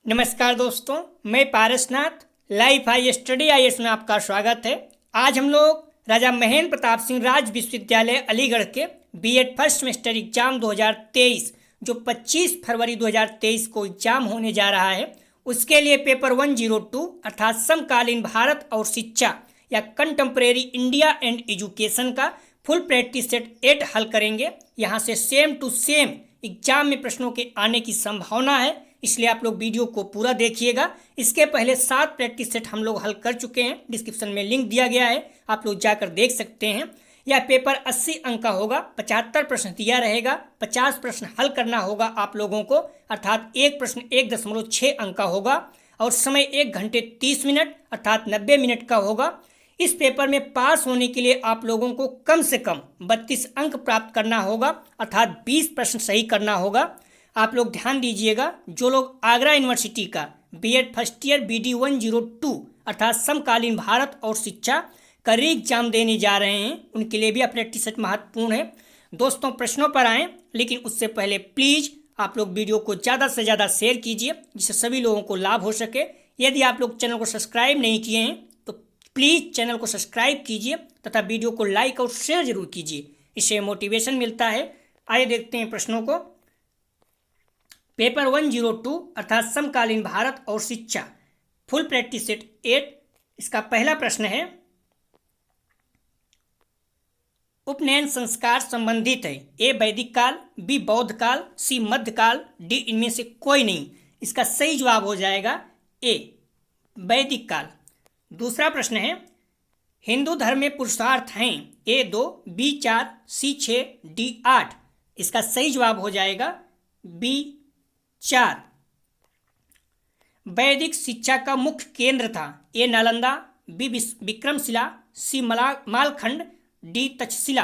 नमस्कार दोस्तों, मैं Parasnath life high study IAS में आपका स्वागत है। आज हम लोग राजा महेंद्र प्रताप सिंह राज विश्वविद्यालय अलीगढ़ के बीएड फर्स्ट सेमेस्टर एग्जाम 2023 जो 25 फरवरी 2023 को एग्जाम होने जा रहा है, उसके लिए पेपर 102 अर्थात समकालीन भारत और शिक्षा या कंटेम्प्रेरी इंडिया एंड एजुकेशन का फुल प्रैक्टिस सेट 8 हल करेंगे। यहाँ से सेम टू सेम एग्जाम में प्रश्नों के आने की संभावना है, इसलिए आप लोग वीडियो को पूरा देखिएगा। इसके पहले 7 प्रैक्टिस सेट हम लोग हल कर चुके हैं, डिस्क्रिप्शन में लिंक दिया गया है, आप लोग जाकर देख सकते हैं। यह पेपर 80 अंक का होगा, 75 प्रश्न दिया रहेगा, 50 प्रश्न हल करना होगा आप लोगों को, अर्थात एक प्रश्न 1.6 अंक का होगा और समय 1 घंटे 30 मिनट अर्थात 90 मिनट का होगा। इस पेपर में पास होने के लिए आप लोगों को कम से कम 32 अंक प्राप्त करना होगा, अर्थात 20 प्रश्न सही करना होगा। आप लोग ध्यान दीजिएगा, जो लोग आगरा यूनिवर्सिटी का बीएड फर्स्ट ईयर BD 102 अर्थात समकालीन भारत और शिक्षा का री एग्जाम देने जा रहे हैं, उनके लिए भी यह प्रैक्टिस सेट महत्वपूर्ण है। दोस्तों, प्रश्नों पर आएँ, लेकिन उससे पहले प्लीज़ आप लोग वीडियो को ज़्यादा से ज़्यादा शेयर कीजिए, जिससे सभी लोगों को लाभ हो सके। यदि आप लोग चैनल को सब्सक्राइब नहीं किए हैं तो प्लीज़ चैनल को सब्सक्राइब कीजिए तथा वीडियो को लाइक और शेयर जरूर कीजिए, इससे मोटिवेशन मिलता है। आइए देखते हैं प्रश्नों को। पेपर 102 अर्थात समकालीन भारत और शिक्षा फुल प्रैक्टिस सेट 8, इसका पहला प्रश्न है, उपनयन संस्कार संबंधित है। ए वैदिक काल, बी बौद्ध काल, सी मध्यकाल, डी इनमें से कोई नहीं। इसका सही जवाब हो जाएगा ए वैदिक काल। दूसरा प्रश्न है, हिंदू धर्म में पुरुषार्थ हैं। ए 2, बी 4, सी 6, डी 8। इसका सही जवाब हो जाएगा बी 4। वैदिक शिक्षा का मुख्य केंद्र था। ए नालंदा, बी विक्रमशिला, सी मालखंड, डी तक्षशिला।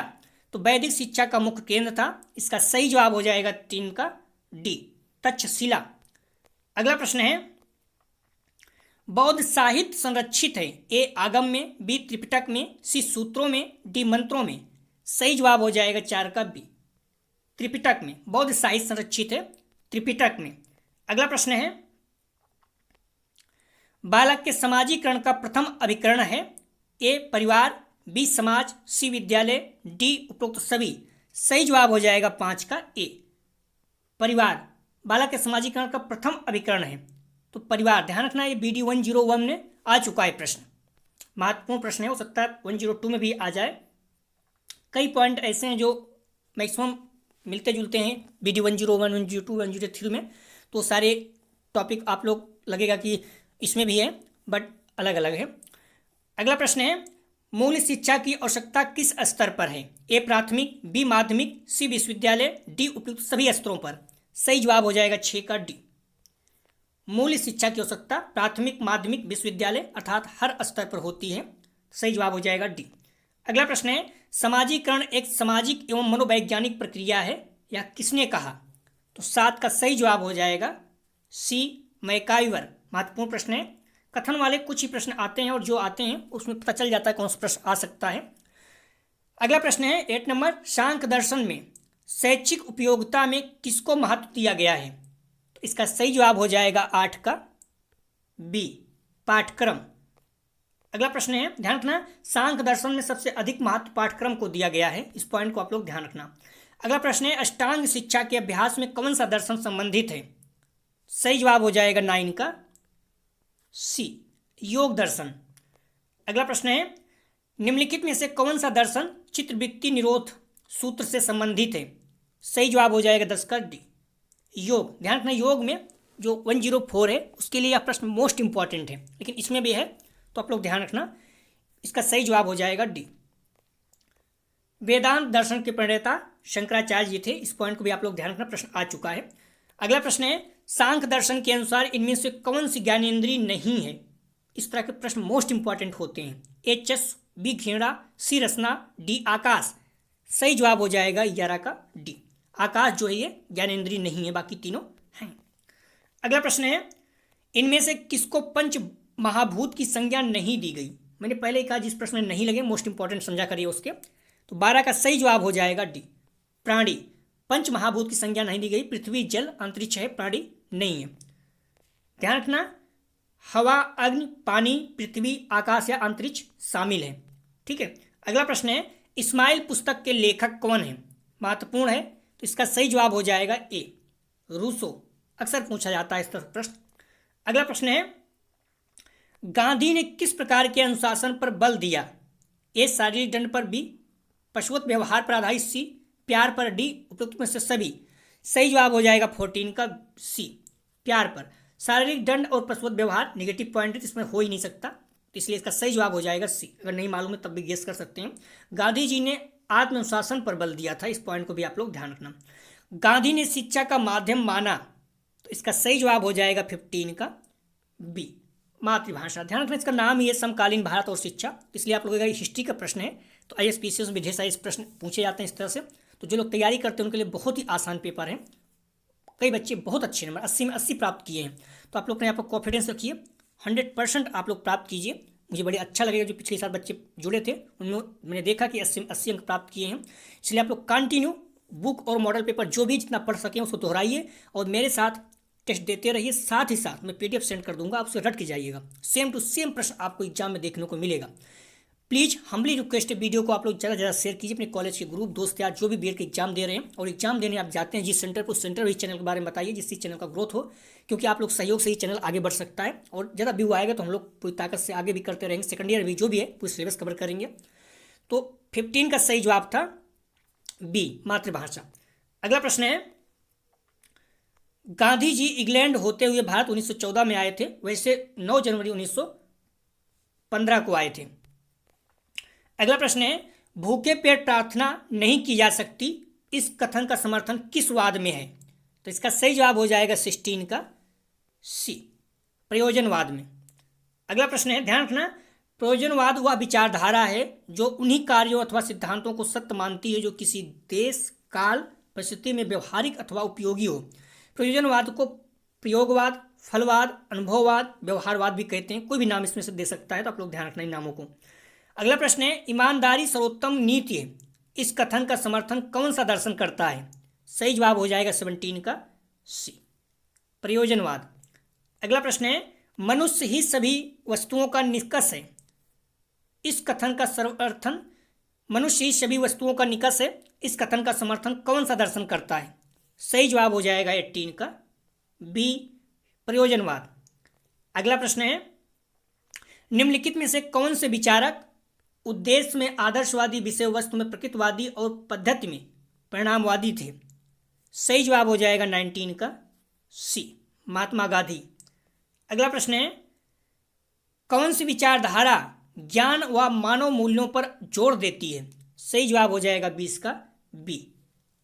तो वैदिक शिक्षा का मुख्य केंद्र था, इसका सही जवाब हो जाएगा 3 का डी तक्षशिला। अगला प्रश्न है, बौद्ध साहित्य संरक्षित है। ए आगम में, बी त्रिपिटक में, सी सूत्रों में, डी मंत्रों में। सही जवाब हो जाएगा 4 का बी त्रिपिटक में। बौद्ध साहित्य संरक्षित है त्रिपिटक में। अगला प्रश्न है, बालक के समाजीकरण का प्रथम अभिकरण है। ए परिवार, बी समाज, सी विद्यालय, डी उपरोक्त सभी। सही जवाब हो जाएगा 5 का ए परिवार। बालक के समाजीकरण का प्रथम अभिकरण है तो परिवार। ध्यान रखना, ये BD 101 में आ चुका है प्रश्न, महत्वपूर्ण प्रश्न है, हो सकता है 102 में भी आ जाए। कई पॉइंट ऐसे हैं जो मैक्सिमम मिलते जुलते हैं BD 101, 102, 103 में, तो सारे टॉपिक आप लोग लगेगा कि इसमें भी है, बट अलग अलग है। अगला प्रश्न है, मूल शिक्षा की आवश्यकता किस स्तर पर है। ए प्राथमिक, बी माध्यमिक, सी विश्वविद्यालय, डी उपयुक्त सभी स्तरों पर। सही जवाब हो जाएगा 6 का डी। मूल शिक्षा की आवश्यकता प्राथमिक, माध्यमिक, विश्वविद्यालय अर्थात हर स्तर पर होती है। सही जवाब हो जाएगा डी। अगला प्रश्न है, समाजीकरण एक सामाजिक एवं मनोवैज्ञानिक प्रक्रिया है, यह किसने कहा। तो 7 का सही जवाब हो जाएगा सी मैकाइवर। महत्वपूर्ण प्रश्न है, कथन वाले कुछ ही प्रश्न आते हैं और जो आते हैं उसमें पता चल जाता है कौन सा प्रश्न आ सकता है। अगला प्रश्न है 8 नंबर, सांख्य दर्शन में शैक्षिक उपयोगिता में किसको महत्व दिया गया है। तो इसका सही जवाब हो जाएगा 8 का बी पाठ्यक्रम। अगला प्रश्न है, ध्यान रखना, सांख्य दर्शन में सबसे अधिक महत्व पाठ्यक्रम को दिया गया है, इस पॉइंट को आप लोग ध्यान रखना। अगला प्रश्न है, अष्टांग शिक्षा के अभ्यास में कौन सा दर्शन संबंधित है। सही जवाब हो जाएगा 9 का सी योग दर्शन। अगला प्रश्न है, निम्नलिखित में से कौन सा दर्शन चित्रवृत्ति निरोध सूत्र से संबंधित है। सही जवाब हो जाएगा 10 का डी योग। ध्यान रखना, योग में जो 104 है उसके लिए यह प्रश्न मोस्ट इंपॉर्टेंट है, लेकिन इसमें भी है तो आप लोग ध्यान रखना, इसका सही जवाब हो जाएगा डी। वेदांत दर्शन के प्रणेता शंकराचार्य जी थे, इस पॉइंट को भी आप लोग ध्यान रखना, प्रश्न आ चुका है। अगला प्रश्न है, सांख्य दर्शन के अनुसार इनमें से कौन सी ज्ञानेंद्रिय नहीं है। इस तरह के प्रश्न मोस्ट इंपॉर्टेंट होते हैं। ए चक्षु, बी घृणा, सी रसना, डी आकाश। सही जवाब हो जाएगा 11 का डी आकाश जो है ये ज्ञानेंद्रिय नहीं है, बाकी तीनों हैं। अगला प्रश्न है, इनमें से किसको पंच महाभूत की संज्ञा नहीं दी गई। मैंने पहले ही कहा जिस प्रश्न में नहीं लगे मोस्ट इंपॉर्टेंट समझा करिए उसके। तो 12 का सही जवाब हो जाएगा डी प्राणी। पंच महाभूत की संज्ञा नहीं दी गई, पृथ्वी, जल, अंतरिक्ष है, प्राणी नहीं है। ध्यान रखना, हवा, अग्नि, पानी, पृथ्वी, आकाश या अंतरिक्ष शामिल है। ठीक है। अगला प्रश्न है, इस्माइल पुस्तक के लेखक कौन है? महत्वपूर्ण है, तो इसका सही जवाब हो जाएगा ए, रूसो। अक्सर पूछा जाता है इस तरह प्रश्न। अगला प्रश्न है, गांधी ने किस प्रकार के अनुशासन पर बल दिया? ए, शारीरिक दंड पर, बी, पशुवत व्यवहार पर आधारित, सी, प्यार पर, डी, उपयुक्त में से सभी। सही जवाब हो जाएगा 14 का सी, प्यार पर। शारीरिक दंड और पशुवत व्यवहार नेगेटिव पॉइंट है, इसमें हो ही नहीं सकता, तो इसलिए इसका सही जवाब हो जाएगा सी। अगर नहीं मालूम है तब भी गेस कर सकते हैं। गांधी जी ने आत्मनुशासन पर बल दिया था, इस पॉइंट को भी आप लोग ध्यान रखना। गांधी ने शिक्षा का माध्यम माना, तो इसका सही जवाब हो जाएगा 15 का बी, मातृभाषा। ध्यान रखना, इसका नाम ही है समकालीन भारत और शिक्षा, इसलिए आप लोगों का हिस्ट्री का प्रश्न है, तो ISPCS में ढेर सारे प्रश्न पूछे जाते हैं इस तरह से। तो जो लोग तैयारी करते हैं उनके लिए बहुत ही आसान पेपर है। कई बच्चे बहुत अच्छे नंबर 80 में 80 प्राप्त किए हैं, तो आप लोग अपने यहाँ पर कॉन्फिडेंस रखिए, 100% आप लोग प्राप्त कीजिए। मुझे बड़े अच्छा लगेगा, जो पिछले साल बच्चे जुड़े थे उनमें मैंने देखा कि 80 में 80 अंक प्राप्त किए हैं। इसलिए आप लोग कंटिन्यू बुक और मॉडल पेपर जो भी जितना पढ़ सकें उसको दोहराइए और मेरे साथ टेस्ट देते रहिए। साथ ही साथ मैं PDF सेंड कर दूंगा, आप उसे रट के जाइएगा, सेम टू सेम प्रश्न आपको एग्जाम में देखने को मिलेगा। प्लीज़ हम्बली रिक्वेस्ट है, वीडियो को आप लोग ज़्यादा से ज़्यादा शेयर कीजिए अपने कॉलेज के ग्रुप, दोस्त यार जो भी बीएड के एग्जाम दे रहे हैं और एग्जाम देने आप जाते हैं जिस सेंटर पर, उस सेंटर भी चैनल के बारे में बताइए, जिससे चैनल का ग्रोथ हो, क्योंकि आप लोग सहयोग से ही चैनल आगे बढ़ सकता है। और ज़्यादा व्यू आएगा तो हम लोग पूरी ताकत से आगे भी करते रहेंगे, सेकंड ईयर भी जो भी है पूरी सिलेबस कवर करेंगे। तो 15 का सही जवाब था बी, मातृभाषा। अगला प्रश्न है, गांधी जी इंग्लैंड होते हुए भारत 1914 में आए थे, वैसे 9 जनवरी 1915 को आए थे। अगला प्रश्न है, भूखे पेट प्रार्थना नहीं की जा सकती, इस कथन का समर्थन किस वाद में है? तो इसका सही जवाब हो जाएगा 16 का सी, प्रयोजनवाद में। अगला प्रश्न है, ध्यान रखना, प्रयोजनवाद वह विचारधारा है जो उन्हीं कार्यों अथवा सिद्धांतों को सत्य मानती है जो किसी देश, काल, परिस्थिति में व्यवहारिक अथवा उपयोगी हो। प्रयोजनवाद को प्रयोगवाद, फलवाद, अनुभववाद, व्यवहारवाद भी कहते हैं, कोई भी नाम इसमें से दे सकता है, तो आप लोग ध्यान रखना इन नामों को। अगला प्रश्न है, ईमानदारी सर्वोत्तम नीति है, इस कथन का समर्थन कौन सा दर्शन करता है? सही जवाब हो जाएगा 17 का सी, प्रयोजनवाद। अगला प्रश्न है, मनुष्य ही सभी वस्तुओं का निष्कर्ष है, इस कथन का समर्थन, मनुष्य ही सभी वस्तुओं का निष्कर्ष है, इस कथन का समर्थन कौन सा दर्शन करता है? सही जवाब हो जाएगा 18 का बी, प्रयोजनवाद। अगला प्रश्न है, निम्नलिखित में से कौन से विचारक उद्देश्य में आदर्शवादी, विषय वस्तु में प्रकृतवादी और पद्धति में परिणामवादी थे? सही जवाब हो जाएगा 19 का सी, महात्मा गांधी। अगला प्रश्न है, कौन सी विचारधारा ज्ञान व मानव मूल्यों पर जोर देती है? सही जवाब हो जाएगा 20 का बी,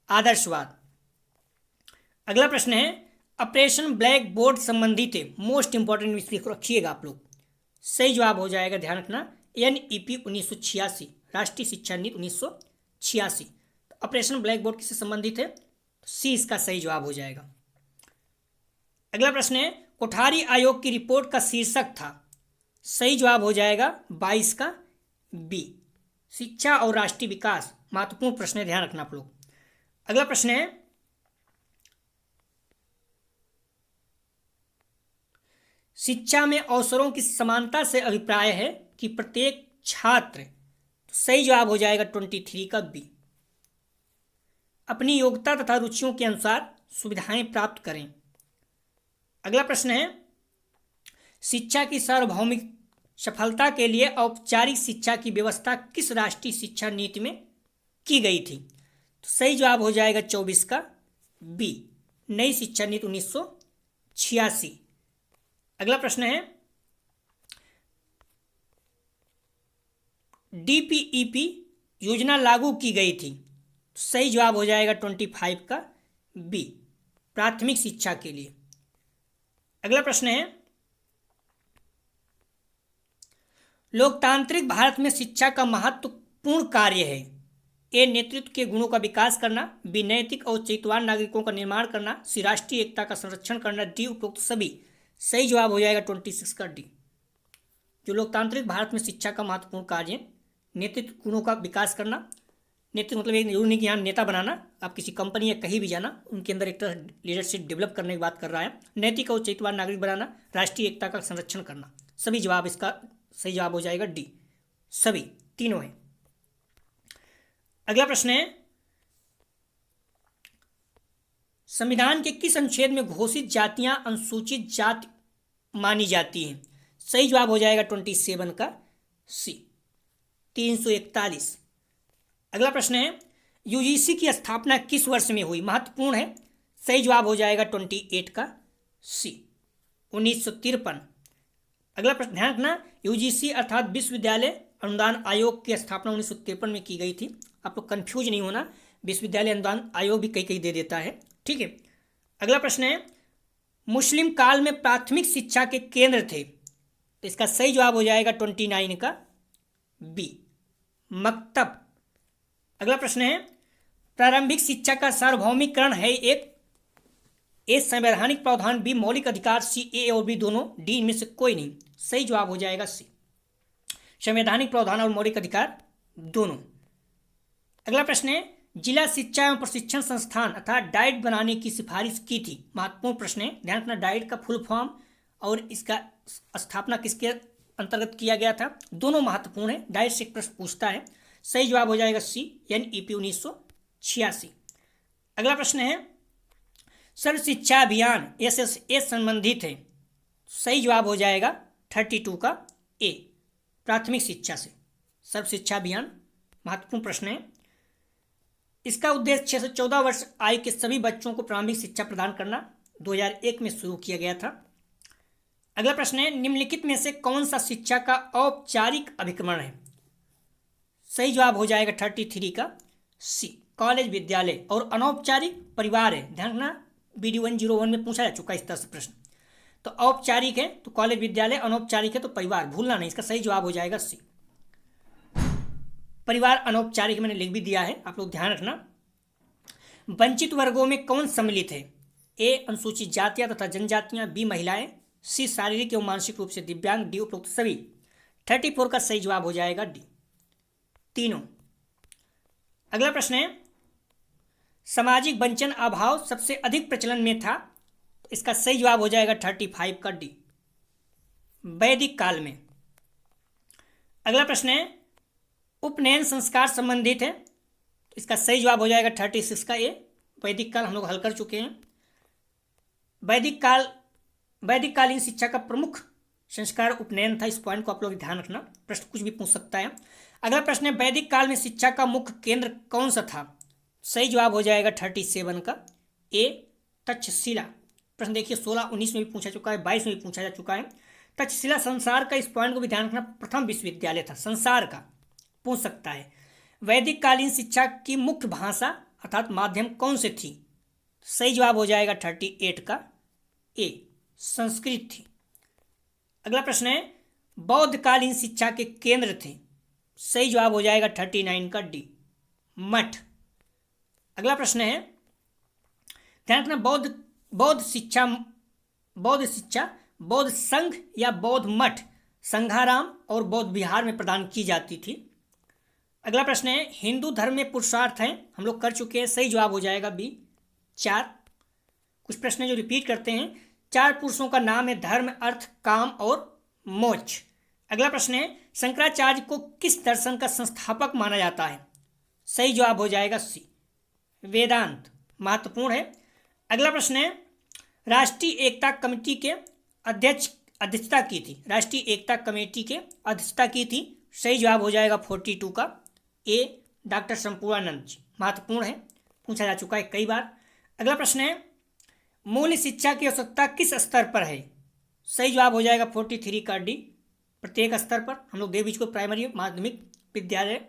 आदर्शवाद। अगला प्रश्न है, ऑपरेशन ब्लैक बोर्ड संबंधित है, मोस्ट इंपॉर्टेंट इसको रखिएगा आप लोग। सही जवाब हो जाएगा, ध्यान रखना, NEP 1986, राष्ट्रीय शिक्षा नीति 1986। तो ऑपरेशन ब्लैक बोर्ड किससे संबंधित है? तो सी इसका सही जवाब हो जाएगा। अगला प्रश्न है, कोठारी आयोग की रिपोर्ट का शीर्षक था? सही जवाब हो जाएगा 22 का बी, शिक्षा और राष्ट्रीय विकास। महत्वपूर्ण प्रश्न है, ध्यान रखना आप लोग। अगला प्रश्न है, शिक्षा में अवसरों की समानता से अभिप्राय है कि प्रत्येक छात्र, तो सही जवाब हो जाएगा 23 का बी, अपनी योग्यता तथा रुचियों के अनुसार सुविधाएं प्राप्त करें। अगला प्रश्न है, शिक्षा की सार्वभौमिक सफलता के लिए औपचारिक शिक्षा की व्यवस्था किस राष्ट्रीय शिक्षा नीति में की गई थी? तो सही जवाब हो जाएगा 24 का बी, नई शिक्षा नीति 1986। अगला प्रश्न है, DPEP योजना लागू की गई थी? तो सही जवाब हो जाएगा 25 का बी, प्राथमिक शिक्षा के लिए। अगला प्रश्न है, लोकतांत्रिक भारत में शिक्षा का महत्वपूर्ण कार्य है? ए, नेतृत्व के गुणों का विकास करना, बी, नैतिक और चरित्रवान नागरिकों का निर्माण करना, सी, राष्ट्रीय एकता का संरक्षण करना, डी, उपरोक्त सभी। सही जवाब हो जाएगा 26 का डी। जो लोकतांत्रिक भारत में शिक्षा का महत्वपूर्ण कार्य है, नेतृत्व गुणों का विकास करना, नेतृत्व मतलब एक जरूरी नहीं कि यहाँ नेता बनाना, आप किसी कंपनी या कहीं भी जाना, उनके अंदर एक तरह लीडरशिप डेवलप करने की बात कर रहा है। नैतिक और चरित्रवान नागरिक बनाना, राष्ट्रीय एकता का संरक्षण करना। सभी जवाब, इसका सही जवाब हो जाएगा डी, सभी तीनों है। अगला प्रश्न है, संविधान के किस अनुच्छेद में घोषित जातियां अनुसूचित जाति मानी जाती हैं? सही जवाब हो जाएगा 27 का सी, 341। अगला प्रश्न है, यूजीसी की स्थापना किस वर्ष में हुई? महत्वपूर्ण है। सही जवाब हो जाएगा 28 का सी, 1953। अगला प्रश्न ध्यान रखना, यूजीसी अर्थात विश्वविद्यालय अनुदान आयोग की स्थापना 1953 में की गई थी। आप लोग कंफ्यूज नहीं होना, विश्वविद्यालय अनुदान आयोग भी कई कई दे देता है, ठीक है। अगला प्रश्न है, मुस्लिम काल में प्राथमिक शिक्षा के केंद्र थे? तो इसका सही जवाब हो जाएगा 29 का बी, मकतब। अगला प्रश्न है, प्रारंभिक शिक्षा का सार्वभौमिकरण है एक, ए संवैधानिक प्रावधान, बी मौलिक अधिकार, सी ए और बी दोनों, डी इनमें से कोई नहीं। सही जवाब हो जाएगा सी, संवैधानिक प्रावधान और मौलिक अधिकार दोनों। अगला प्रश्न है, जिला शिक्षा एवं प्रशिक्षण संस्थान अर्थात डाइट बनाने की सिफारिश की थी? महत्वपूर्ण प्रश्न है, ध्यान रखना, डाइट का फुल फॉर्म और इसका स्थापना किसके अंतर्गत किया गया था, दोनों महत्वपूर्ण है, डाइट से प्रश्न पूछता है। सही जवाब हो जाएगा सी, NEP 1986। अगला प्रश्न है, सर्व शिक्षा अभियान SSA संबंधित है? सही जवाब हो जाएगा 32 का ए, प्राथमिक शिक्षा से। सर्व शिक्षा अभियान महत्वपूर्ण प्रश्न है। इसका उद्देश्य 6 से 14 वर्ष आयु के सभी बच्चों को प्रारंभिक शिक्षा प्रदान करना 2001 में शुरू किया गया था। अगला प्रश्न है, निम्नलिखित में से कौन सा शिक्षा का औपचारिक अभिक्रमण है? सही जवाब हो जाएगा 33 का सी, कॉलेज विद्यालय, और अनौपचारिक परिवार है। ध्यान रखना, BD 101 में पूछा जा चुका है इस तरह से प्रश्न। तो औपचारिक है तो कॉलेज विद्यालय, अनौपचारिक है तो परिवार, भूलना नहीं, इसका सही जवाब हो जाएगा सी, परिवार अनौपचारिक, मैंने लिख भी दिया है, आप लोग ध्यान रखना। वंचित वर्गों में कौन सम्मिलित है? ए अनुसूचित जातियां तथा जनजातियां, बी महिलाएं, सी शारीरिक एवं मानसिक रूप से दिव्यांग, डी उपरोक्त सभी। 34 का सही जवाब हो जाएगा डी, तीनों। अगला प्रश्न है, सामाजिक वंचन अभाव सबसे अधिक प्रचलन में था? इसका सही जवाब हो जाएगा 35 का डी, वैदिक काल में। अगला प्रश्न है, उपनयन संस्कार संबंधित है? इसका सही जवाब हो जाएगा 36 का ए, वैदिक काल हम लोग हल कर चुके हैं। वैदिक कालीन शिक्षा का प्रमुख संस्कार उपनयन था, इस पॉइंट को आप लोग ध्यान रखना, प्रश्न कुछ भी पूछ सकता है। अगला प्रश्न है, वैदिक काल में शिक्षा का मुख्य केंद्र कौन सा था? सही जवाब हो जाएगा 37 का ए, तक्षशिला। प्रश्न देखिए 16, 19 में भी पूछा चुका है, 22 में भी पूछा जा चुका है। तक्षशिला संसार का, इस पॉइंट को भी ध्यान रखना, प्रथम विश्वविद्यालय था संसार का, पूछ सकता है। वैदिक कालीन शिक्षा की मुख्य भाषा अर्थात माध्यम कौन से थी? सही जवाब हो जाएगा 38 का ए, संस्कृत थी। अगला प्रश्न है, बौद्धकालीन शिक्षा के केंद्र थे? सही जवाब हो जाएगा 39 का डी, मठ। अगला प्रश्न है, ध्यान रखना, बौद्ध शिक्षा बौद्ध संघ या बौद्ध मठ संघाराम और बौद्ध विहार में प्रदान की जाती थी। अगला प्रश्न है, हिंदू धर्म में पुरुषार्थ है? हम लोग कर चुके हैं, सही जवाब हो जाएगा बी, 4। कुछ प्रश्न जो रिपीट करते हैं, 4 पुरुषों का नाम है, धर्म, अर्थ, काम और मोक्ष। अगला प्रश्न है, शंकराचार्य को किस दर्शन का संस्थापक माना जाता है? सही जवाब हो जाएगा सी, वेदांत। महत्वपूर्ण है। अगला प्रश्न है, राष्ट्रीय एकता कमेटी के अध्यक्षता की थी? राष्ट्रीय एकता कमेटी के अध्यक्षता की थी? सही जवाब हो जाएगा 42 का ए, डॉक्टर संपूर्णानंद जी। महत्वपूर्ण है, पूछा जा चुका है कई बार। अगला प्रश्न है, मूल शिक्षा की आवश्यकता किस स्तर पर है? सही जवाब हो जाएगा 43 का डी, प्रत्येक स्तर पर। हम लोग दे बीच को प्राइमरी, माध्यमिक, विद्यालय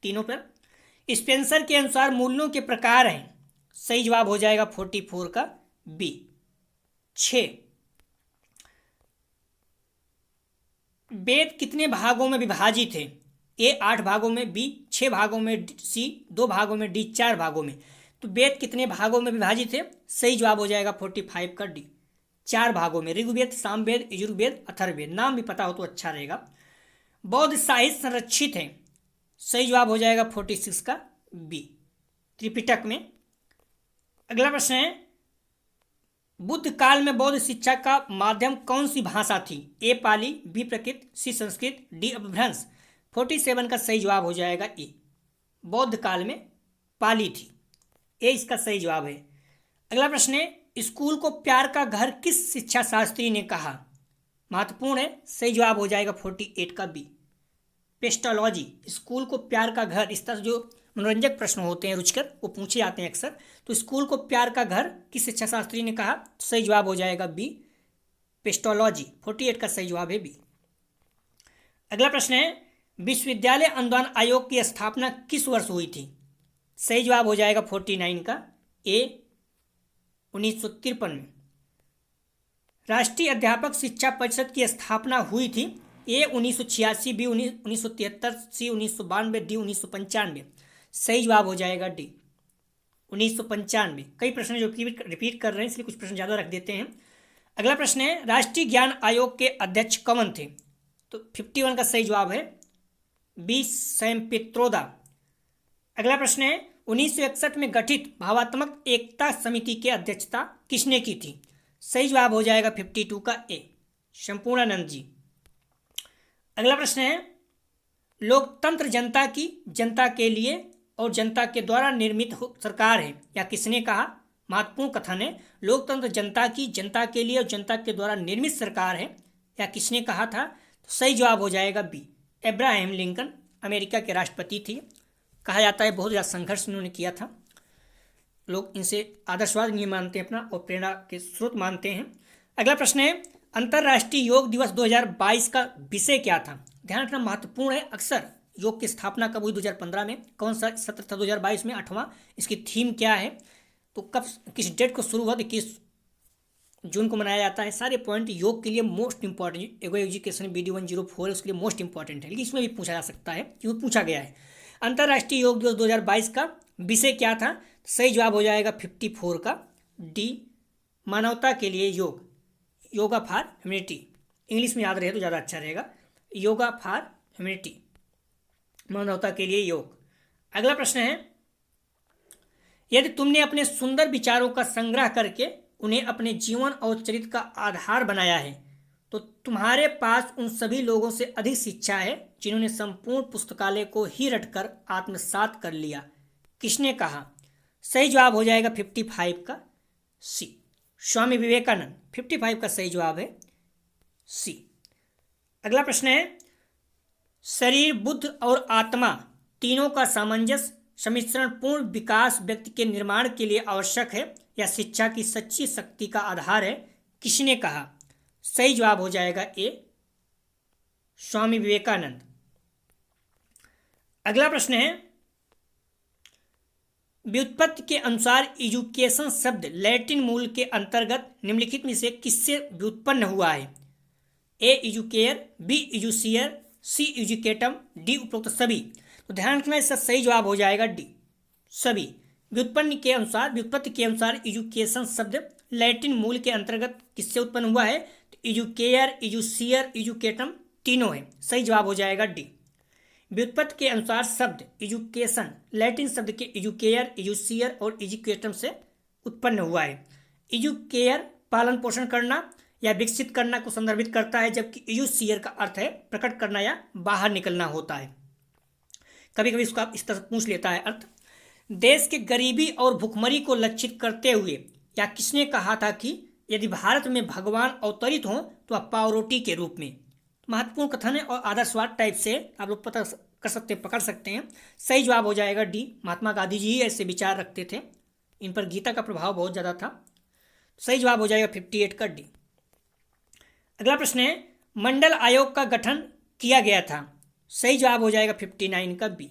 तीनों पर। स्पेंसर के अनुसार मूल्यों के प्रकार हैं? सही जवाब हो जाएगा 44 का बी, 6। वेद कितने भागों में विभाजित है? ए 8 भागों में, बी 6 भागों में, सी 2 भागों में, डी 4 भागों में। तो वेद कितने भागों में विभाजित है? सही जवाब हो जाएगा 45 का डी, 4 भागों में, ऋग्वेद, सामवेद, यजुर्वेद, अथर्ववेद। नाम भी पता हो तो अच्छा रहेगा। बौद्ध साहित्य संरक्षित है? सही जवाब हो जाएगा 46 का बी, त्रिपिटक में। अगला प्रश्न है, बुद्ध काल में बौद्ध शिक्षा का माध्यम कौन सी भाषा थी? ए पाली, बी प्राकृत, सी संस्कृत, डी अपभ्रंश। 47 का सही जवाब हो जाएगा ए, बौद्ध काल में पाली थी। ए इसका सही जवाब है। अगला प्रश्न है, स्कूल को प्यार का घर किस शिक्षा शास्त्री ने कहा? महत्वपूर्ण है, सही जवाब हो जाएगा 48 का बी, पेस्टोलॉजी। स्कूल को प्यार का घर, इस तरह जो मनोरंजक प्रश्न होते हैं रुचिकर वो पूछे जाते हैं अक्सर। तो स्कूल को प्यार का घर किस शिक्षा शास्त्री ने कहा? सही जवाब हो जाएगा बी, पेस्टोलॉजी। 48 का सही जवाब है बी। अगला प्रश्न है, विश्वविद्यालय अनुदान आयोग की स्थापना किस वर्ष हुई थी? सही जवाब हो जाएगा 49 का ए, 1953 में। राष्ट्रीय अध्यापक शिक्षा परिषद की स्थापना हुई थी? ए 1986, बी 1973, सी 1992, डी 1995। सही जवाब हो जाएगा डी, 1995। कई प्रश्न जो रिपीट कर रहे हैं इसलिए कुछ प्रश्न ज़्यादा रख देते हैं। अगला प्रश्न है, राष्ट्रीय ज्ञान आयोग के अध्यक्ष कौन थे? तो 51 का सही जवाब है बी, सैम पित्रोदा। अगला प्रश्न है, 1961 में गठित भावात्मक एकता समिति की अध्यक्षता किसने की थी? सही जवाब हो जाएगा 52 का ए, संपूर्णानंद जी। अगला प्रश्न है, लोकतंत्र जनता के लिए और जनता के द्वारा निर्मित सरकार है या किसने कहा? महत्वपूर्ण कथन है, लोकतंत्र जनता के लिए और जनता के द्वारा निर्मित सरकार है या किसने कहा था? तो सही जवाब हो जाएगा बी, अब्राहम लिंकन, अमेरिका के राष्ट्रपति थे। कहा जाता है बहुत ज़्यादा संघर्ष इन्होंने किया था। लोग इनसे आदर्शवाद नहीं मानते अपना और प्रेरणा के स्रोत मानते हैं। अगला प्रश्न है, अंतर्राष्ट्रीय योग दिवस 2022 का विषय क्या था? ध्यान रखना महत्वपूर्ण है। अक्सर योग की स्थापना कब हुई? 2015 में। कौन सा सत्र था? 2022 में 8वां। इसकी थीम क्या है? तो कब किस डेट को शुरू हुआ? 21 जून को मनाया जाता है। सारे पॉइंट योग के लिए मोस्ट इंपॉर्टेंट, एगो एजुकेशन BD 104 है उसके लिए मोस्ट इंपॉर्टेंट है, लेकिन इसमें भी पूछा जा सकता है क्योंकि पूछा गया है। अंतर्राष्ट्रीय योग दिवस 2022 का विषय क्या था? सही जवाब हो जाएगा 54 का डी, मानवता के लिए योग, योगा फॉर ह्यूमैनिटी। इंग्लिश में याद रहे तो ज़्यादा अच्छा रहेगा, योगा फॉर ह्यूमैनिटी, मानवता के लिए योग। अगला प्रश्न है, यदि तुमने अपने सुंदर विचारों का संग्रह करके उन्हें अपने जीवन और चरित्र का आधार बनाया है तो तुम्हारे पास उन सभी लोगों से अधिक शिक्षा है जिन्होंने संपूर्ण पुस्तकालय को ही रटकर आत्मसात कर लिया। किसने कहा? सही जवाब हो जाएगा 55 का सी, स्वामी विवेकानंद। 55 का सही जवाब है सी। अगला प्रश्न है, शरीर, बुद्ध और आत्मा तीनों का सामंजस्य सम्मिश्रण पूर्ण विकास व्यक्ति के निर्माण के लिए आवश्यक है या शिक्षा की सच्ची शक्ति का आधार है? किसने कहा? सही जवाब हो जाएगा ए, स्वामी विवेकानंद। अगला प्रश्न है, व्युत्पत्ति के अनुसार एजुकेशन शब्द लैटिन मूल के अंतर्गत निम्नलिखित में से किससे व्युत्पन्न हुआ है? ए एजुकेयर, बी एजुसियर, सी एजुकेटम, डी उपरोक्त सभी। तो ध्यान रखना इसका सही जवाब हो जाएगा डी, सभी। व्युत्पत्ति के अनुसार एजुकेशन शब्द लैटिन मूल के अंतर्गत किससे उत्पन्न हुआ है? तो एजुकेयर, एजुसियर, एजुकेटम तीनों है। सही जवाब हो जाएगा डी। व्युत्पत्ति के अनुसार शब्द एजुकेशन लैटिन शब्द के एजुकेयर, एजुसियर और एजुकेटम से उत्पन्न हुआ है। एजुकेयर पालन पोषण करना या विकसित करना को संदर्भित करता है, जबकि एजुसियर का अर्थ है प्रकट करना या बाहर निकलना होता है। कभी कभी इसको आप इस तरह पूछ लेता है अर्थ। देश के गरीबी और भुखमरी को लक्षित करते हुए या किसने कहा था कि यदि भारत में भगवान अवतरित हों तो पावरोटी के रूप में? महत्वपूर्ण कथन है और आदर्शवाद टाइप से आप लोग पता कर सकते, पकड़ सकते हैं। सही जवाब हो जाएगा डी, महात्मा गांधी जी ही ऐसे विचार रखते थे, इन पर गीता का प्रभाव बहुत ज़्यादा था। सही जवाब हो जाएगा 58 का डी। अगला प्रश्न है, मंडल आयोग का गठन किया गया था? सही जवाब हो जाएगा 59 का बी,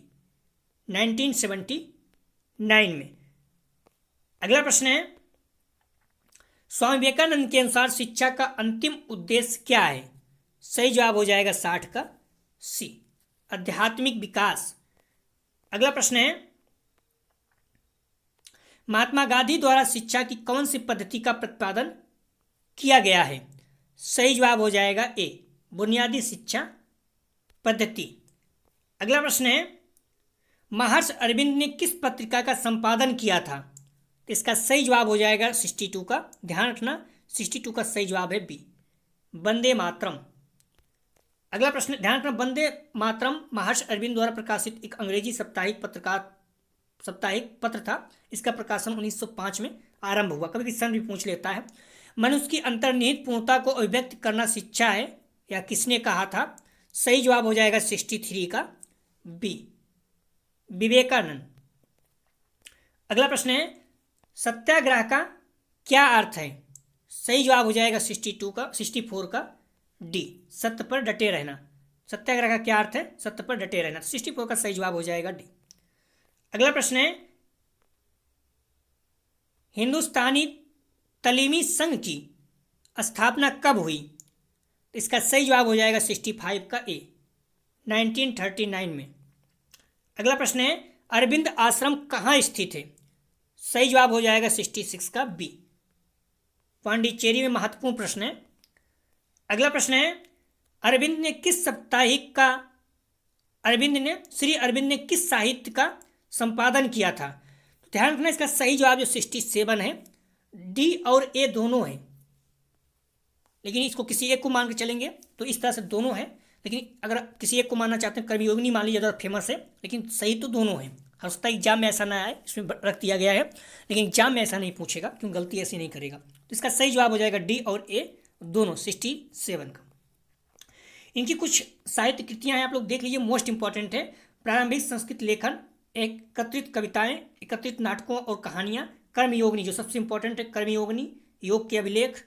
1979 में। अगला प्रश्न है, स्वामी विवेकानंद के अनुसार शिक्षा का अंतिम उद्देश्य क्या है? सही जवाब हो जाएगा 60 का सी, आध्यात्मिक विकास। अगला प्रश्न है, महात्मा गांधी द्वारा शिक्षा की कौन सी पद्धति का प्रतिपादन किया गया है? सही जवाब हो जाएगा ए, बुनियादी शिक्षा पद्धति। अगला प्रश्न है, महर्षि अरविंद ने किस पत्रिका का संपादन किया था? तो इसका सही जवाब हो जाएगा 62 का। ध्यान रखना 62 का सही जवाब है बी, वंदे मातरम। अगला प्रश्न ध्यान रखना, वंदे मातरम महर्षि अरविंद द्वारा प्रकाशित एक अंग्रेजी साप्ताहिक पत्र था। इसका प्रकाशन 1905 में आरंभ हुआ। कभी क्वेश्चन भी पूछ लेता है। मनुष्य की अंतर्निहित पूर्णता को अभिव्यक्त करना शिक्षा है, या किसने कहा था? सही जवाब हो जाएगा 63 का बी, विवेकानंद। अगला प्रश्न है, सत्याग्रह का क्या अर्थ है? सही जवाब हो जाएगा 64 का डी, सत्य पर डटे रहना। सत्याग्रह का क्या अर्थ है? सत्य पर डटे रहना। 64 का सही जवाब हो जाएगा डी। अगला प्रश्न है, हिंदुस्तानी तलीमी संघ की स्थापना कब हुई? इसका सही जवाब हो जाएगा 65 का ए, 1939 में। अगला प्रश्न है, अरविंद आश्रम कहाँ स्थित है? सही जवाब हो जाएगा 66 का बी, पांडिचेरी में। महत्वपूर्ण प्रश्न है। अगला प्रश्न है, श्री अरविंद ने किस साहित्य का संपादन किया था? तो ध्यान रखना, इसका सही जवाब जो 67 है, डी और ए दोनों है, लेकिन इसको किसी एक को मान के चलेंगे तो इस तरह से दोनों है, लेकिन अगर किसी एक को मानना चाहते हैं, कर्मयोगिनी मान लीजिए ज़्यादा फेमस है, लेकिन सही तो दोनों है। हो सकता है एग्जाम में ऐसा ना आए, इसमें रख दिया गया है, लेकिन एग्जाम में ऐसा नहीं पूछेगा, क्यों गलती ऐसी नहीं करेगा। तो इसका सही जवाब हो जाएगा डी और ए दोनों, 67 का। इनकी कुछ साहित्य कृतियां हैं, आप लोग देख लीजिए, मोस्ट इंपॉर्टेंट है। प्रारंभिक संस्कृत लेखन, एकत्रित कविताएं, एकत्रित नाटकों और कहानियां, कर्मयोगिनी जो सबसे इंपॉर्टेंट है, कर्मयोगिनी, योग के अभिलेख,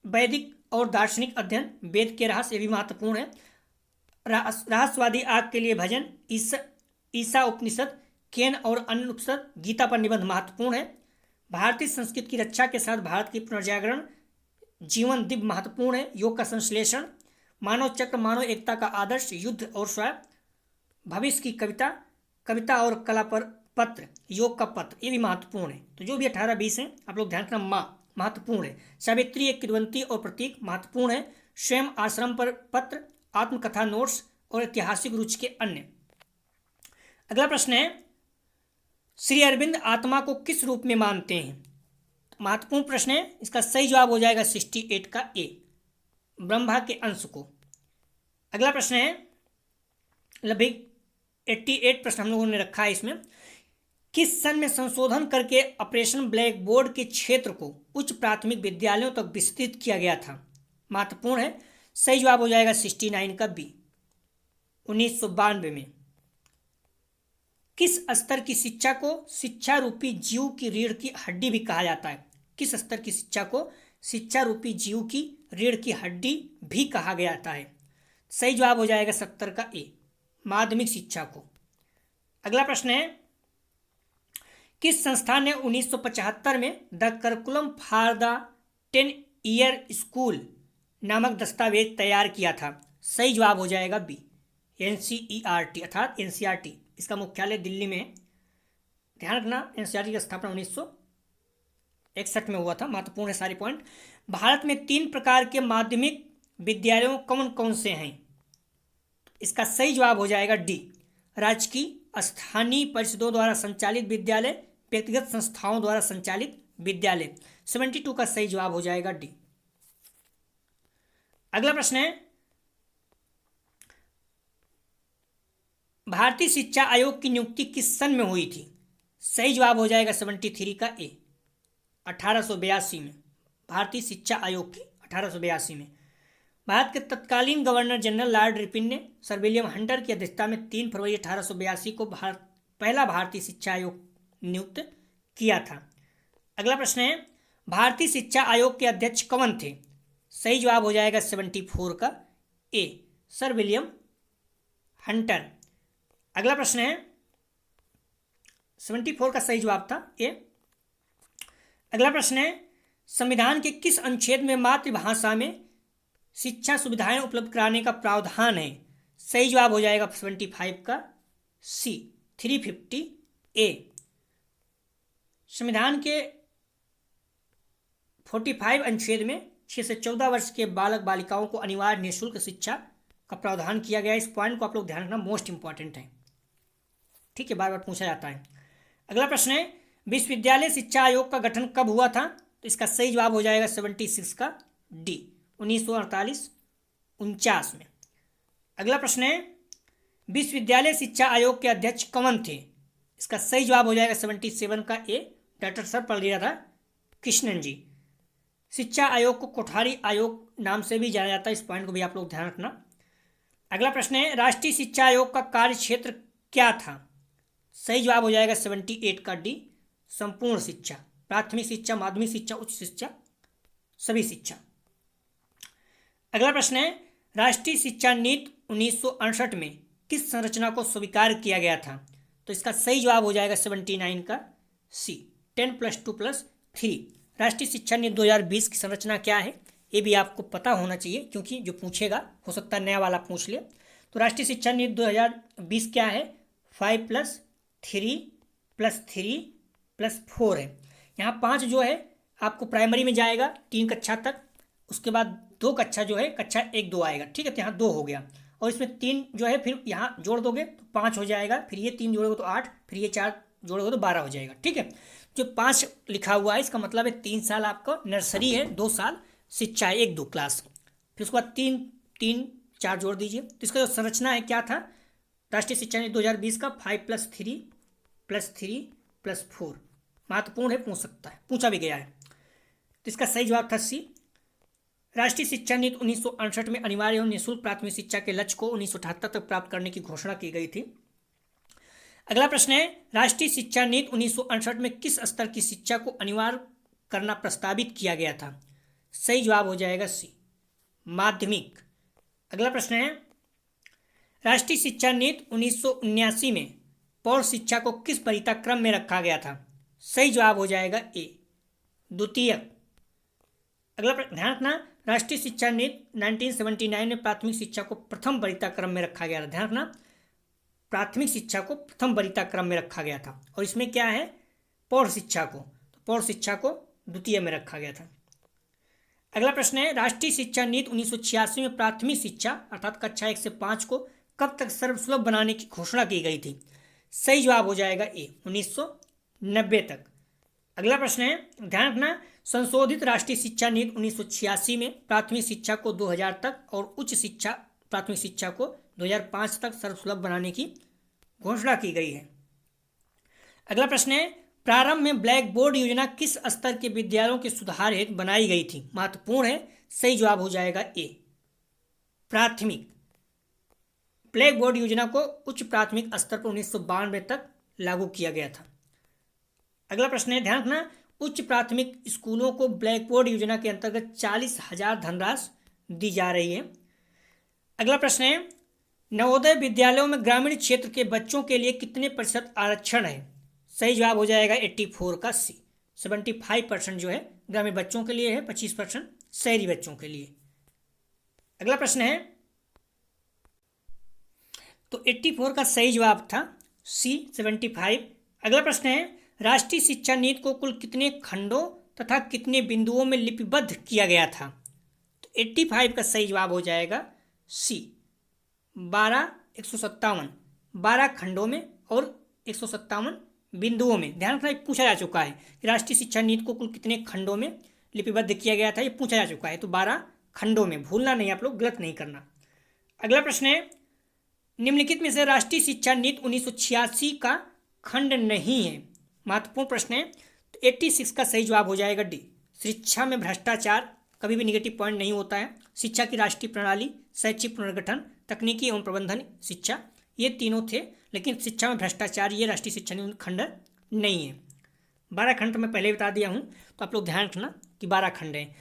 वैदिक और दार्शनिक अध्ययन, वेद के रहस्य, ये भी महत्वपूर्ण है। रहस्यवादी आग के लिए भजन, ईसा उपनिषद, केन और अन्य उपनिषद, गीता पर निबंध महत्वपूर्ण है। भारतीय संस्कृति की रक्षा के साथ भारत की पुनर्जागरण, जीवन दिव्य महत्वपूर्ण है। योग का संश्लेषण, मानव चक्र, मानव एकता का आदर्श, युद्ध और स्वयं, भविष्य की कविता और कला पर पत्र, योग का पत्र, ये भी महत्वपूर्ण है। तो जो भी 18-20 हैं आप लोग ध्यान रखना, महत्वपूर्ण है। सावित्री एक किंवदंती और प्रतीक महत्वपूर्ण है। स्वयं आश्रम पर पत्र, आत्मकथा नोट्स और ऐतिहासिक रुचि के अन्य। अगला प्रश्न है, श्री अरविंद आत्मा को किस रूप में मानते हैं? महत्वपूर्ण प्रश्न है। इसका सही जवाब हो जाएगा 68 का ए, ब्रह्मा के अंश को। अगला प्रश्न है, लगभग 88 प्रश्न हम लोगों ने रखा है इसमें। किस सन में संशोधन करके ऑपरेशन ब्लैक बोर्ड के क्षेत्र को उच्च प्राथमिक विद्यालयों तक विस्तृत किया गया था? महत्वपूर्ण है। सही जवाब हो जाएगा 69 का बी, 1992 में। किस स्तर की शिक्षा को शिक्षा रूपी जीव की रीढ़ की हड्डी भी कहा जाता है? किस स्तर की शिक्षा को शिक्षा रूपी जीव की रीढ़ की हड्डी भी कहा जाता है? सही जवाब हो जाएगा 70 का ए, माध्यमिक शिक्षा को। अगला प्रश्न है, किस संस्थान ने 1975 में the curriculum for the 10 year school नामक दस्तावेज तैयार किया था? सही जवाब हो जाएगा बी, NCERT अर्थात NCERT। इसका मुख्यालय दिल्ली में है। ध्यान रखना, NCERT की स्थापना 1961 में हुआ था। महत्वपूर्ण है सारे पॉइंट। भारत में 3 प्रकार के माध्यमिक विद्यालयों कौन कौन से हैं? इसका सही जवाब हो जाएगा डी, राजकीय, स्थानीय परिषदों द्वारा संचालित विद्यालय, व्यक्तिगत संस्थाओं द्वारा संचालित विद्यालय। 72 का सही जवाब हो जाएगा डी। अगला प्रश्न है, भारतीय शिक्षा आयोग की नियुक्ति किस सन में हुई थी? सही जवाब हो जाएगा 73 का ए, 1882 में। भारतीय शिक्षा आयोग की 1882 में। भारत के तत्कालीन गवर्नर जनरल लॉर्ड रिपन ने सर विलियम हंटर की अध्यक्षता में 3 फरवरी 1882 को पहला भारतीय शिक्षा आयोग नियुक्त किया था। अगला प्रश्न है, भारतीय शिक्षा आयोग के अध्यक्ष कौन थे? सही जवाब हो जाएगा 74 का ए, सर विलियम हंटर। अगला प्रश्न है, 74 का सही जवाब था ए। अगला प्रश्न है, संविधान के किस अनुच्छेद में मातृभाषा में शिक्षा सुविधाएं उपलब्ध कराने का प्रावधान है? सही जवाब हो जाएगा 75 का सी, 350 ए। संविधान के 45 अनुच्छेद में 6 से 14 वर्ष के बालक बालिकाओं को अनिवार्य निःशुल्क शिक्षा का प्रावधान किया गया है। इस पॉइंट को आप लोग ध्यान रखना, मोस्ट इंपॉर्टेंट है। ठीक है, बार बार पूछा जाता है। अगला प्रश्न है विश्वविद्यालय शिक्षा आयोग का गठन कब हुआ था? तो इसका सही जवाब हो जाएगा 76 का डी, 1948-49 में। अगला प्रश्न है विश्वविद्यालय शिक्षा आयोग के अध्यक्ष कौन थे? इसका सही जवाब हो जाएगा 77 का ए, डॉक्टर सर्वपल्ली राधाकृष्णन जी। शिक्षा आयोग को कोठारी आयोग नाम से भी जाना जाता है, इस पॉइंट को भी आप लोग ध्यान रखना। अगला प्रश्न है राष्ट्रीय शिक्षा आयोग का कार्य क्षेत्र क्या था? सही जवाब हो जाएगा 78 का डी, संपूर्ण शिक्षा, प्राथमिक शिक्षा, माध्यमिक शिक्षा, उच्च शिक्षा, सभी शिक्षा। अगला प्रश्न है राष्ट्रीय शिक्षा नीति 1968 में किस संरचना को स्वीकार किया गया था? तो इसका सही जवाब हो जाएगा 79 का सी, 10+2+3। राष्ट्रीय शिक्षा नीति 2020 की संरचना क्या है ये भी आपको पता होना चाहिए, क्योंकि जो पूछेगा हो सकता है नया वाला पूछ ले। तो राष्ट्रीय शिक्षा नीति 2020 क्या है? 5+3+3+4 है। यहाँ 5 जो है आपको प्राइमरी में जाएगा 3 कक्षा तक, उसके बाद 2 कक्षा जो है कक्षा 1-2 आएगा, ठीक है। तो यहाँ 2 हो गया, और इसमें 3 जो है फिर यहाँ जोड़ दोगे तो 5 हो जाएगा, फिर ये 3 जोड़ोगे तो 8, फिर ये 4 जोड़ोगे तो 12 हो जाएगा, ठीक है। जो 5 लिखा हुआ है इसका मतलब है 3 साल आपका नर्सरी है, 2 साल शिक्षा है, 1-2 क्लास, फिर उसके बाद 3-3-4 जोड़ दीजिए। तो इसका जो संरचना है क्या था राष्ट्रीय शिक्षा नीति 2020 का? 5+3+3+4। महत्वपूर्ण है, पूछ सकता है, पूछा भी गया है। तो इसका सही जवाब था सी। राष्ट्रीय शिक्षा नीति 1968 में अनिवार्य एवं निःशुल्क प्राथमिक शिक्षा के लक्ष्य को 1978 तक प्राप्त करने की घोषणा की गई थी। अगला प्रश्न है राष्ट्रीय शिक्षा नीति 1968 में किस स्तर की शिक्षा को अनिवार्य करना प्रस्तावित किया गया था? सही जवाब हो जाएगा सी, माध्यमिक। अगला प्रश्न है राष्ट्रीय शिक्षा नीति 1979 में प्रौढ़ शिक्षा को किस वरीयता क्रम में रखा गया था? सही जवाब हो जाएगा ए, द्वितीयक। अगला ध्यान रखना राष्ट्रीय शिक्षा नीति 1979 में प्राथमिक शिक्षा को प्रथम वरीयता क्रम में रखा गया था। ध्यान रखना प्राथमिक शिक्षा को प्रथम वरीयता क्रम में रखा गया था, और इसमें क्या है प्रौढ़ शिक्षा को, तो प्रौढ़ शिक्षा को द्वितीय में रखा गया था। अगला प्रश्न है राष्ट्रीय शिक्षा नीति 1986 में प्राथमिक शिक्षा अर्थात कक्षा 1 से 5 को कब तक सर्वसुलभ बनाने की घोषणा की गई थी? सही जवाब हो जाएगा ए, 1990 तक। अगला प्रश्न है ध्यान रखना संशोधित राष्ट्रीय शिक्षा नीति 1986 में प्राथमिक शिक्षा को 2000 तक और उच्च शिक्षा प्राथमिक शिक्षा को 2005 तक सर्वसुलभ बनाने की घोषणा की गई है। अगला प्रश्न है प्रारंभ में ब्लैक बोर्ड योजना किस स्तर के विद्यालयों के सुधार हेतु बनाई गई थी? महत्वपूर्ण है, सही जवाब हो जाएगा ए, प्राथमिक। ब्लैक बोर्ड योजना को उच्च प्राथमिक स्तर पर 1992 तक लागू किया गया था। अगला प्रश्न है ध्यान रखना उच्च प्राथमिक स्कूलों को ब्लैक बोर्ड योजना के अंतर्गत 40,000 धनराशि दी जा रही है। अगला प्रश्न है नवोदय विद्यालयों में ग्रामीण क्षेत्र के बच्चों के लिए कितने प्रतिशत आरक्षण है? सही जवाब हो जाएगा 84 का सी, 75% जो है ग्रामीण बच्चों के लिए है, 25% शहरी बच्चों के लिए। अगला प्रश्न है तो 84 का सही जवाब था सी, 75। अगला प्रश्न है राष्ट्रीय शिक्षा नीति को कुल कितने खंडों तथा कितने बिंदुओं में लिपिबद्ध किया गया था? तो 85 का सही जवाब हो जाएगा सी, 12 खंडों में और 157 बिंदुओं में। ध्यान रखना पूछा जा चुका है कि राष्ट्रीय शिक्षा नीति को कुल कितने खंडों में लिपिबद्ध किया गया था, ये पूछा जा चुका है। तो 12 खंडों में, भूलना नहीं, आप लोग गलत नहीं करना। अगला प्रश्न है निम्नलिखित में से राष्ट्रीय शिक्षा नीति 1986 का खंड नहीं है। महत्वपूर्ण प्रश्न है। तो 86 का सही जवाब हो जाएगा डी, शिक्षा में भ्रष्टाचार कभी भी निगेटिव पॉइंट नहीं होता है। शिक्षा की राष्ट्रीय प्रणाली, शैक्षिक पुनर्गठन, तकनीकी एवं प्रबंधन शिक्षा, ये तीनों थे, लेकिन शिक्षा में भ्रष्टाचार ये राष्ट्रीय शिक्षा नीति खंड नहीं है। 12 खंड मैं पहले बता दिया हूँ, तो आप लोग ध्यान रखना कि 12 खंड हैं।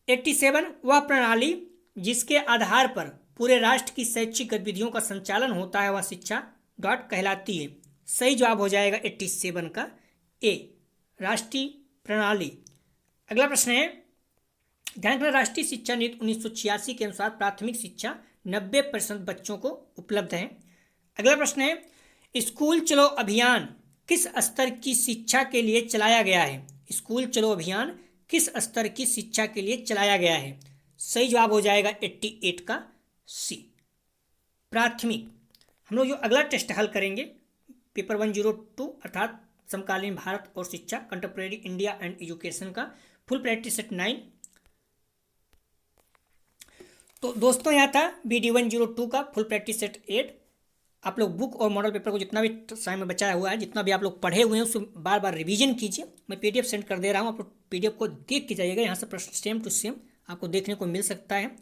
87 वह प्रणाली जिसके आधार पर पूरे राष्ट्र की शैक्षिक गतिविधियों का संचालन होता है वह शिक्षा डॉट कहलाती है। सही जवाब हो जाएगा 87 का ए, राष्ट्रीय प्रणाली। अगला प्रश्न है ध्यान रखना राष्ट्रीय शिक्षा नीति 1986 के अनुसार प्राथमिक शिक्षा 90% बच्चों को उपलब्ध है। अगला प्रश्न है स्कूल चलो अभियान किस स्तर की शिक्षा के लिए चलाया गया है? स्कूल चलो अभियान किस स्तर की शिक्षा के लिए चलाया गया है? सही जवाब हो जाएगा 88 का सी, प्राथमिक। हम लोग जो अगला टेस्ट हल करेंगे पेपर 102 अर्थात समकालीन भारत और शिक्षा, कंटेम्प्रेरी इंडिया एंड एजुकेशन का फुल प्रैक्टिस सेट 9। तो दोस्तों यहाँ था BD 102 का फुल प्रैक्टिस सेट 8। आप लोग बुक और मॉडल पेपर को जितना भी समय में बचाया हुआ है, जितना भी आप लोग पढ़े हुए हैं, उसको बार बार रिवीजन कीजिए। मैं PDF सेंड कर दे रहा हूँ, आप लोग PDF को देख के जाइएगा। यहाँ से प्रश्न सेम टू सेम आपको देखने को मिल सकता है।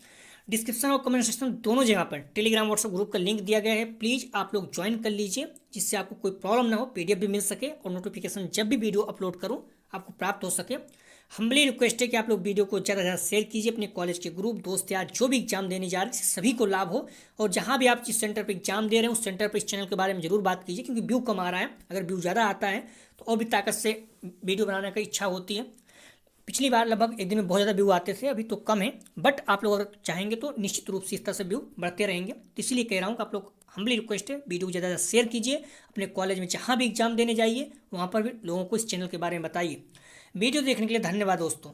डिस्क्रिप्शन और कमेंट सेक्शन दोनों जगह पर टेलीग्राम व्हाट्सएप ग्रुप का लिंक दिया गया है, प्लीज़ आप लोग ज्वाइन कर लीजिए, जिससे आपको कोई प्रॉब्लम ना हो, PDF भी मिल सके और नोटिफिकेशन जब भी वीडियो अपलोड करूँ आपको प्राप्त हो सके। हम्बली रिक्वेस्ट है कि आप लोग वीडियो को ज़्यादा से ज़्यादा शेयर कीजिए अपने कॉलेज के ग्रुप, दोस्त यार जो भी एग्जाम देने जा रहे हैं सभी को लाभ हो। और जहाँ भी आप जिस सेंटर पर एग्जाम दे रहे हैं उस सेंटर पर इस चैनल के बारे में जरूर बात कीजिए, क्योंकि व्यू कम आ रहा है। अगर व्यू ज़्यादा आता है तो और भी ताकत से वीडियो बनाने की इच्छा होती है। पिछली बार लगभग एक दिन में बहुत ज़्यादा व्यू आते थे, अभी तो कम है, बट आप लोग अगर चाहेंगे तो निश्चित रूप से इस तरह से व्यू बढ़ते रहेंगे। तो इसलिए कह रहा हूँ कि आप लोग हम्बली रिक्वेस्ट है वीडियो को ज़्यादा शेयर कीजिए, अपने कॉलेज में जहाँ भी एग्जाम देने जाइए वहाँ पर भी लोगों को इस चैनल के बारे में बताइए। वीडियो देखने के लिए धन्यवाद दोस्तों।